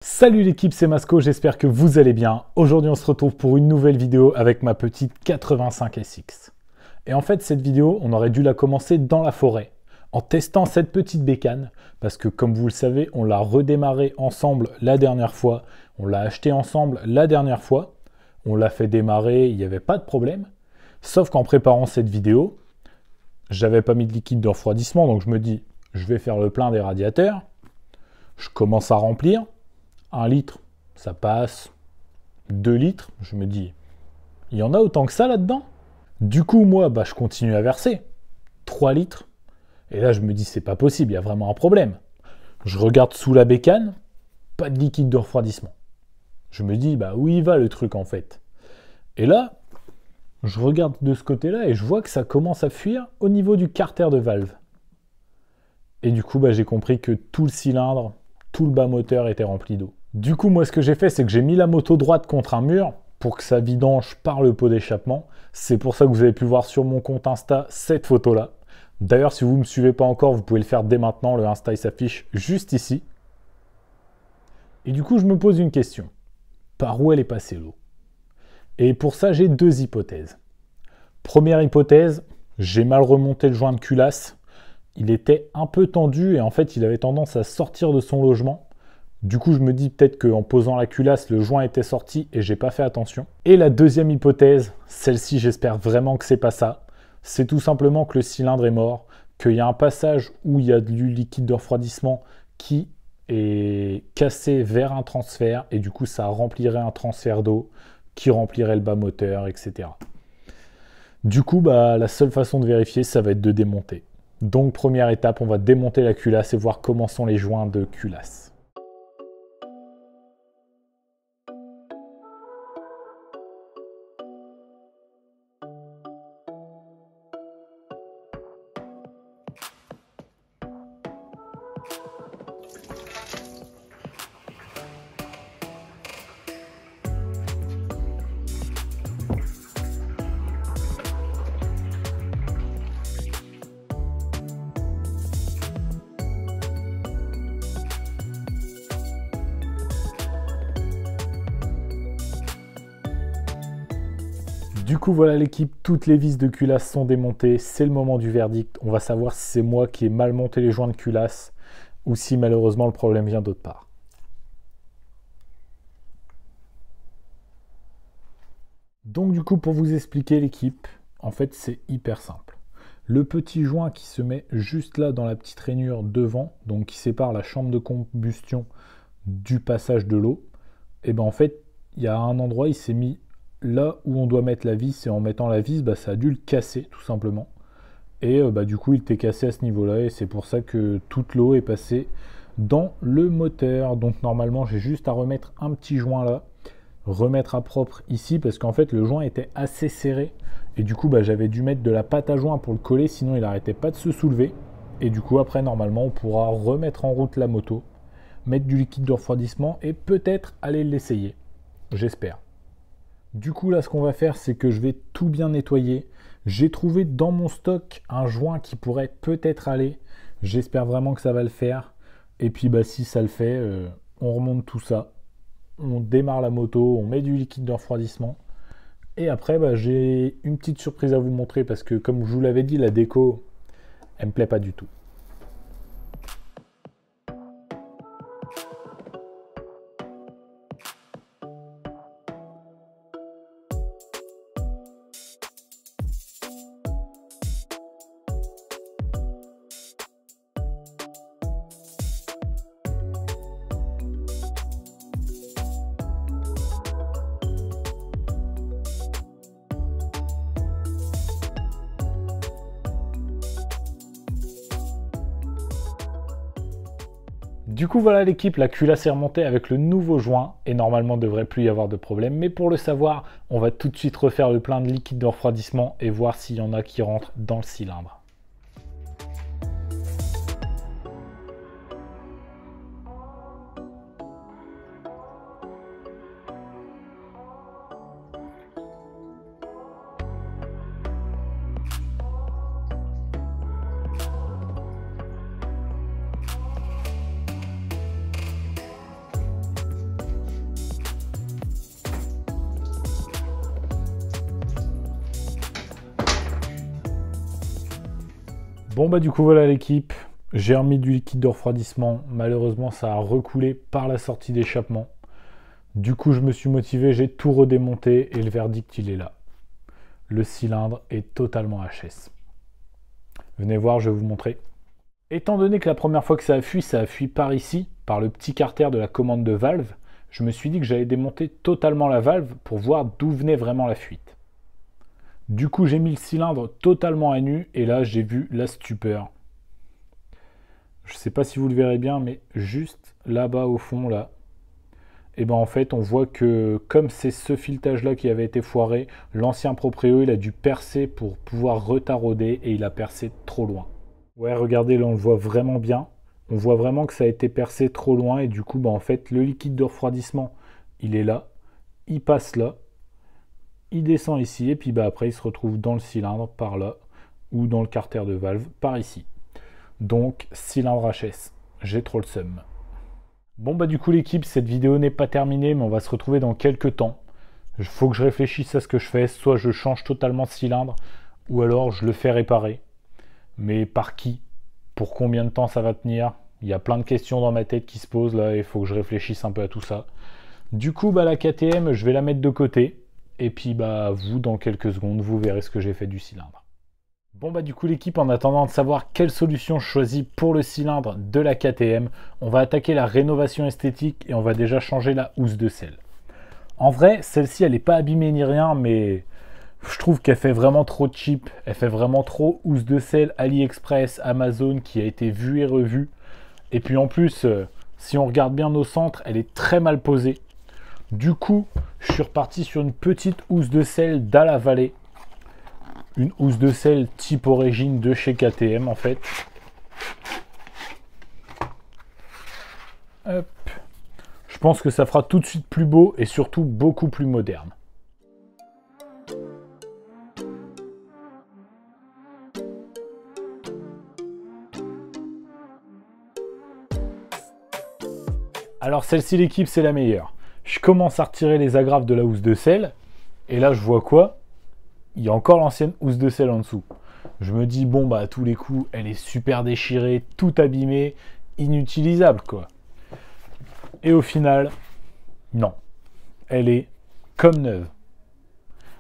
Salut l'équipe, c'est Masco, j'espère que vous allez bien. Aujourd'hui on se retrouve pour une nouvelle vidéo avec ma petite 85 SX. Et en fait cette vidéo, on aurait dû la commencer dans la forêt, en testant cette petite bécane, parce que comme vous le savez, on l'a redémarré ensemble la dernière fois, on l'a acheté ensemble la dernière fois, on l'a fait démarrer, il n'y avait pas de problème, sauf qu'en préparant cette vidéo, j'avais pas mis de liquide de refroidissement, donc je me dis, je vais faire le plein des radiateurs, je commence à remplir, 1 litre, ça passe. 2 litres, je me dis, il y en a autant que ça là-dedans? Du coup, moi, je continue à verser. 3 litres. Et là, je me dis, c'est pas possible, il y a vraiment un problème. Je regarde sous la bécane, pas de liquide de refroidissement. Je me dis, où il va le truc en fait? Et là, je regarde de ce côté-là et je vois que ça commence à fuir au niveau du carter de valve. Et du coup, j'ai compris que tout le cylindre, tout le bas moteur était rempli d'eau. Du coup, moi, ce que j'ai fait, c'est que j'ai mis la moto droite contre un mur pour que ça vidange par le pot d'échappement. C'est pour ça que vous avez pu voir sur mon compte Insta cette photo-là. D'ailleurs, si vous ne me suivez pas encore, vous pouvez le faire dès maintenant. Le Insta, il s'affiche juste ici. Et du coup, je me pose une question. Par où elle est passée l'eau? Et pour ça, j'ai 2 hypothèses. Première hypothèse, j'ai mal remonté le joint de culasse. Il était un peu tendu et en fait, il avait tendance à sortir de son logement. Du coup, je me dis peut-être qu'en posant la culasse, le joint était sorti et j'ai pas fait attention. Et la deuxième hypothèse, celle-ci, j'espère vraiment que c'est pas ça. C'est tout simplement que le cylindre est mort, qu'il y a un passage où il y a du liquide de refroidissement qui est cassé vers un transfert et du coup, ça remplirait un transfert d'eau qui remplirait le bas moteur, etc. Du coup, la seule façon de vérifier, ça va être de démonter. Donc, première étape, on va démonter la culasse et voir comment sont les joints de culasse. Du coup, voilà l'équipe, toutes les vis de culasse sont démontées, c'est le moment du verdict. On va savoir si c'est moi qui ai mal monté les joints de culasse ou si malheureusement le problème vient d'autre part. Donc du coup, pour vous expliquer l'équipe, en fait c'est hyper simple. Le petit joint qui se met juste là dans la petite rainure devant, donc qui sépare la chambre de combustion du passage de l'eau, et en fait, il y a un endroit, il s'est mis là où on doit mettre la vis, et en mettant la vis, ça a dû le casser tout simplement. Et du coup, il était cassé à ce niveau-là, et c'est pour ça que toute l'eau est passée dans le moteur. Donc normalement, j'ai juste à remettre un petit joint là, remettre à propre ici, parce qu'en fait, le joint était assez serré. Et du coup, j'avais dû mettre de la pâte à joint pour le coller, sinon il n'arrêtait pas de se soulever. Et du coup, après, normalement, on pourra remettre en route la moto, mettre du liquide de refroidissement, et peut-être aller l'essayer. J'espère. Du coup, là, ce qu'on va faire, c'est que je vais tout bien nettoyer. J'ai trouvé dans mon stock un joint qui pourrait peut-être aller. J'espère vraiment que ça va le faire. Et puis, si ça le fait, on remonte tout ça. On démarre la moto, on met du liquide de refroidissement. Et après, j'ai une petite surprise à vous montrer parce que, comme je vous l'avais dit, la déco, elle me plaît pas du tout. Du coup, voilà l'équipe, la culasse est remontée avec le nouveau joint et normalement, il ne devrait plus y avoir de problème. Mais pour le savoir, on va tout de suite refaire le plein de liquide de refroidissement et voir s'il y en a qui rentrent dans le cylindre. Bon bah du coup voilà l'équipe, j'ai remis du liquide de refroidissement, malheureusement ça a recoulé par la sortie d'échappement. Du coup je me suis motivé, j'ai tout redémonté et le verdict il est là. Le cylindre est totalement HS. Venez voir, je vais vous montrer. Étant donné que la première fois que ça a fui par ici, par le petit carter de la commande de valve, je me suis dit que j'allais démonter totalement la valve pour voir d'où venait vraiment la fuite. Du coup, j'ai mis le cylindre totalement à nu et là, j'ai vu la stupeur. Je ne sais pas si vous le verrez bien, mais juste là-bas au fond, là, et ben en fait, on voit que comme c'est ce filetage-là qui avait été foiré, l'ancien proprio, il a dû percer pour pouvoir retarauder et il a percé trop loin. Ouais, regardez, là, on le voit vraiment bien. On voit vraiment que ça a été percé trop loin et du coup, bah, en fait, le liquide de refroidissement, il est là, il passe là, il descend ici et puis bah, après, il se retrouve dans le cylindre par là ou dans le carter de valve par ici. Donc, cylindre HS, j'ai trop le seum. Bon bah du coup l'équipe, cette vidéo n'est pas terminée, mais on va se retrouver dans quelques temps. Il faut que je réfléchisse à ce que je fais, soit je change totalement ce cylindre, ou alors je le fais réparer. Mais par qui? Pour combien de temps ça va tenir? Il y a plein de questions dans ma tête qui se posent là, il faut que je réfléchisse un peu à tout ça. Du coup, bah, la KTM, je vais la mettre de côté. Et puis, bah, vous, dans quelques secondes, vous verrez ce que j'ai fait du cylindre. Bon, bah, du coup, l'équipe, en attendant de savoir quelle solution je choisis pour le cylindre de la KTM, on va attaquer la rénovation esthétique et on va déjà changer la housse de selle. En vrai, celle-ci, elle n'est pas abîmée ni rien, mais je trouve qu'elle fait vraiment trop cheap. Elle fait vraiment trop housse de selle AliExpress, Amazon, qui a été vue et revue. Et puis en plus, si on regarde bien nos centres, elle est très mal posée. Du coup, je suis reparti sur une petite housse de selle d'Ala Valley. Une housse de selle type origine de chez KTM en fait. Hop. Je pense que ça fera tout de suite plus beau et surtout beaucoup plus moderne. Alors celle-ci l'équipe c'est la meilleure. Je commence à retirer les agrafes de la housse de selle et là je vois quoi? Il y a encore l'ancienne housse de selle en dessous. Je me dis bon bah à tous les coups elle est super déchirée, tout abîmée, inutilisable quoi. Et au final, non. Elle est comme neuve.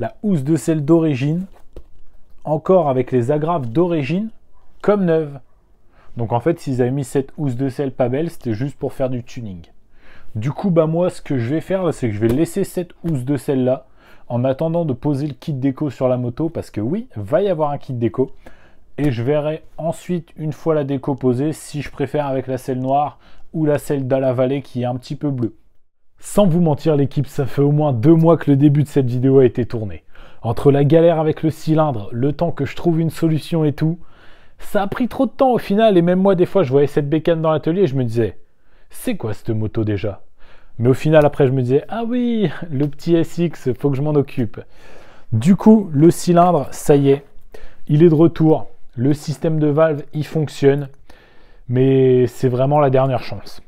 La housse de selle d'origine, encore avec les agrafes d'origine, comme neuve. Donc en fait, s'ils avaient mis cette housse de selle pas belle, c'était juste pour faire du tuning. Du coup, bah moi, ce que je vais faire, c'est que je vais laisser cette housse de selle là, en attendant de poser le kit déco sur la moto, parce que oui, va y avoir un kit déco. Et je verrai ensuite, une fois la déco posée, si je préfère avec la selle noire ou la selle d'Ala Valley qui est un petit peu bleue. Sans vous mentir l'équipe, ça fait au moins 2 mois que le début de cette vidéo a été tourné. Entre la galère avec le cylindre, le temps que je trouve une solution et tout, ça a pris trop de temps au final et même moi des fois je voyais cette bécane dans l'atelier et je me disais c'est quoi cette moto déjà? Mais au final après je me disais ah oui, le petit SX, faut que je m'en occupe. Du coup le cylindre, ça y est, il est de retour. Le système de valve, il fonctionne. Mais c'est vraiment la dernière chance.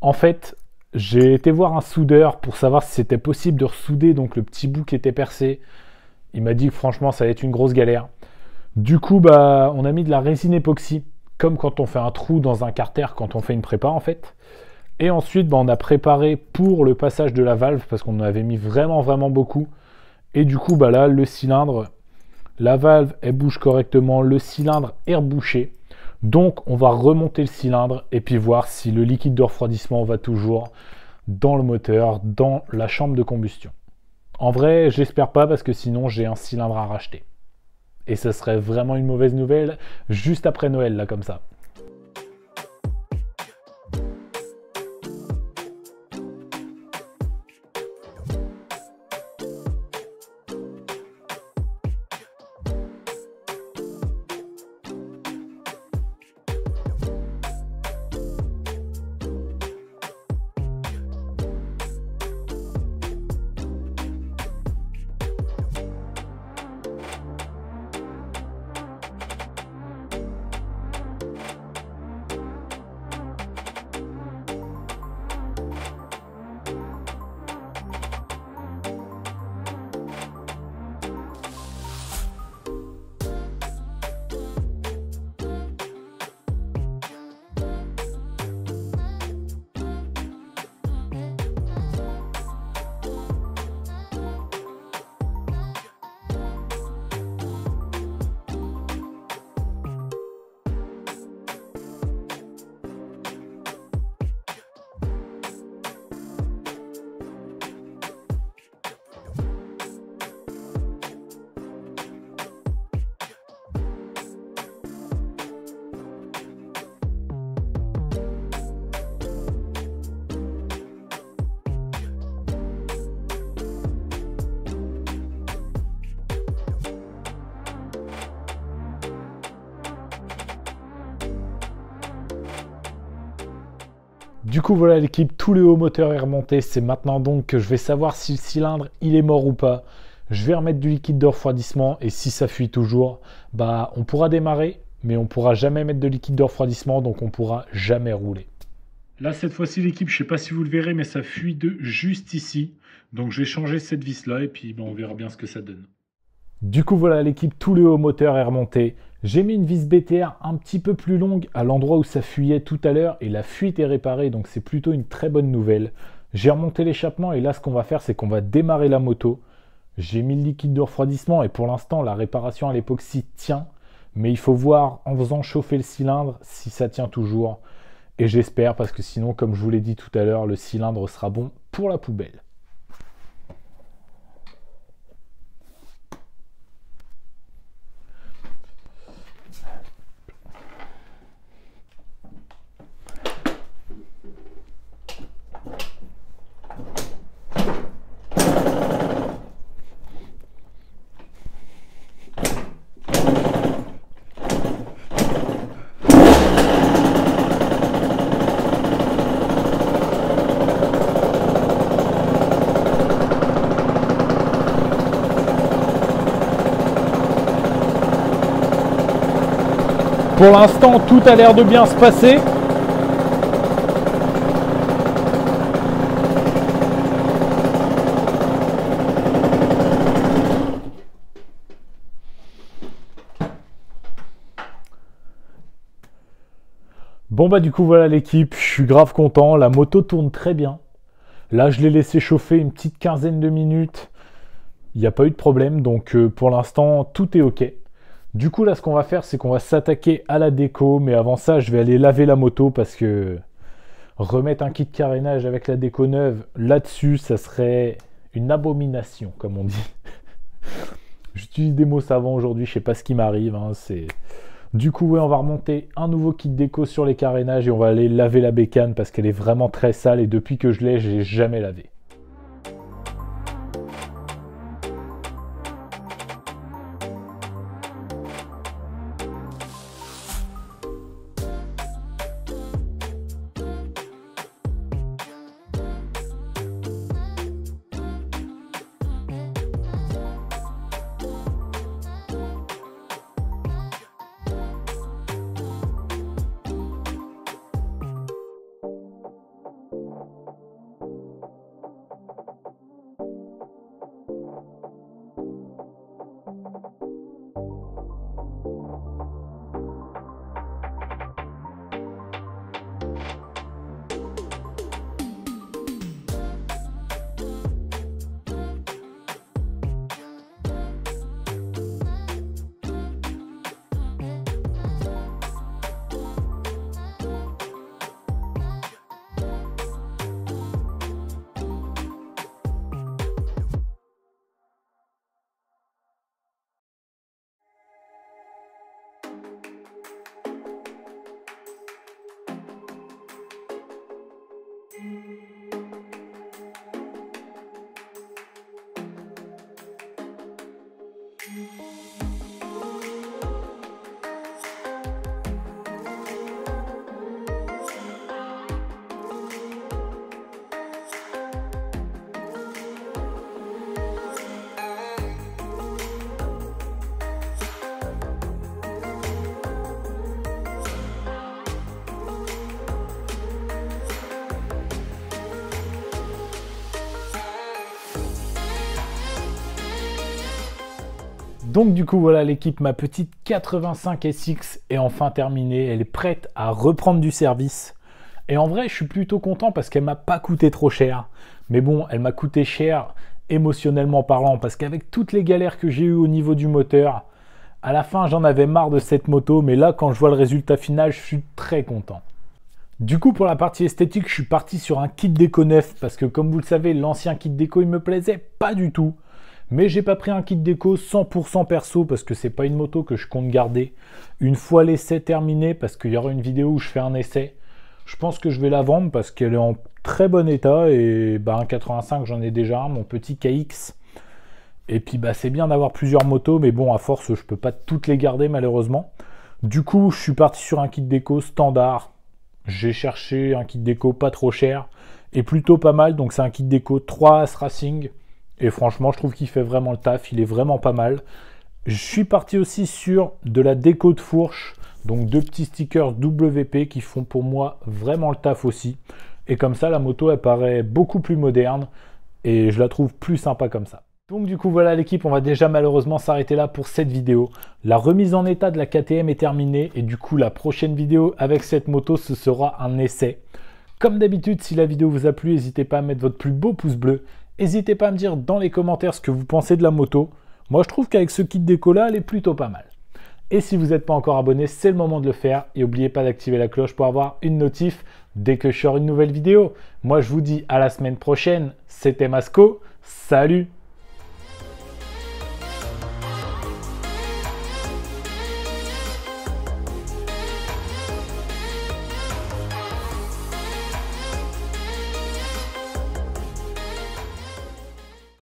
En fait, j'ai été voir un soudeur pour savoir si c'était possible de ressouder donc le petit bout qui était percé. Il m'a dit que franchement ça allait être une grosse galère. Du coup, bah, on a mis de la résine époxy, comme quand on fait un trou dans un carter, quand on fait une prépa en fait. Et ensuite, bah, on a préparé pour le passage de la valve, parce qu'on en avait mis vraiment beaucoup. Et du coup, bah, là, le cylindre, la valve, elle bouge correctement, le cylindre est rebouché. Donc, on va remonter le cylindre et puis voir si le liquide de refroidissement va toujours dans le moteur, dans la chambre de combustion. En vrai, j'espère pas, parce que sinon, j'ai un cylindre à racheter. Et ce serait vraiment une mauvaise nouvelle juste après Noël, là, comme ça. Du coup voilà l'équipe, tout le haut moteur est remonté. C'est maintenant donc que je vais savoir si le cylindre il est mort ou pas. Je vais remettre du liquide de refroidissement et si ça fuit toujours, bah on pourra démarrer, mais on pourra jamais mettre de liquide de refroidissement, donc on pourra jamais rouler. Là cette fois-ci l'équipe, je sais pas si vous le verrez, mais ça fuit de juste ici. Donc je vais changer cette vis là et puis on verra bien ce que ça donne. Du coup voilà l'équipe, tout le haut moteur est remonté. J'ai mis une vis BTR un petit peu plus longue à l'endroit où ça fuyait tout à l'heure et la fuite est réparée, donc c'est plutôt une très bonne nouvelle. J'ai remonté l'échappement et là ce qu'on va faire c'est qu'on va démarrer la moto. J'ai mis le liquide de refroidissement et pour l'instant la réparation à l'époxy tient, mais il faut voir en faisant chauffer le cylindre si ça tient toujours. Et j'espère parce que sinon comme je vous l'ai dit tout à l'heure, le cylindre sera bon pour la poubelle. Pour l'instant, tout a l'air de bien se passer. Bon bah du coup voilà l'équipe, je suis grave content, la moto tourne très bien. Là je l'ai laissé chauffer une petite quinzaine de minutes, il n'y a pas eu de problème, donc pour l'instant tout est ok. Du coup là ce qu'on va faire c'est qu'on va s'attaquer à la déco, mais avant ça je vais aller laver la moto parce que remettre un kit de carénage avec la déco neuve là-dessus ça serait une abomination comme on dit. J'utilise des mots savants aujourd'hui, je sais pas ce qui m'arrive, hein, c'est... Du coup ouais, on va remonter un nouveau kit déco sur les carénages et on va aller laver la bécane parce qu'elle est vraiment très sale et depuis que je l'ai, j'ai jamais lavé. Donc du coup voilà l'équipe, ma petite 85 SX est enfin terminée, elle est prête à reprendre du service. Et en vrai je suis plutôt content parce qu'elle m'a pas coûté trop cher. Mais bon, elle m'a coûté cher émotionnellement parlant parce qu'avec toutes les galères que j'ai eues au niveau du moteur, à la fin j'en avais marre de cette moto, mais là quand je vois le résultat final, je suis très content. Du coup pour la partie esthétique, je suis parti sur un kit déco neuf parce que comme vous le savez, l'ancien kit déco il me plaisait pas du tout. Mais j'ai pas pris un kit déco 100% perso parce que c'est pas une moto que je compte garder. Une fois l'essai terminé, parce qu'il y aura une vidéo où je fais un essai, je pense que je vais la vendre parce qu'elle est en très bon état. Et bah, un 85, j'en ai déjà un, mon petit KX. Et puis bah, c'est bien d'avoir plusieurs motos, mais bon, à force, je peux pas toutes les garder malheureusement. Du coup, je suis parti sur un kit déco standard. J'ai cherché un kit déco pas trop cher et plutôt pas mal. Donc c'est un kit déco 3 As Racing. Et franchement, je trouve qu'il fait vraiment le taf. Il est vraiment pas mal. Je suis parti aussi sur de la déco de fourche. Donc 2 petits stickers WP qui font pour moi vraiment le taf aussi. Et comme ça, la moto, elle paraît beaucoup plus moderne. Et je la trouve plus sympa comme ça. Donc du coup voilà l'équipe, on va déjà malheureusement s'arrêter là pour cette vidéo. La remise en état de la KTM est terminée et du coup la prochaine vidéo avec cette moto ce sera un essai. Comme d'habitude, si la vidéo vous a plu, n'hésitez pas à mettre votre plus beau pouce bleu. N'hésitez pas à me dire dans les commentaires ce que vous pensez de la moto. Moi je trouve qu'avec ce kit déco là, elle est plutôt pas mal. Et si vous n'êtes pas encore abonné, c'est le moment de le faire. Et n'oubliez pas d'activer la cloche pour avoir une notif dès que je sors une nouvelle vidéo. Moi je vous dis à la semaine prochaine, c'était Masco, salut!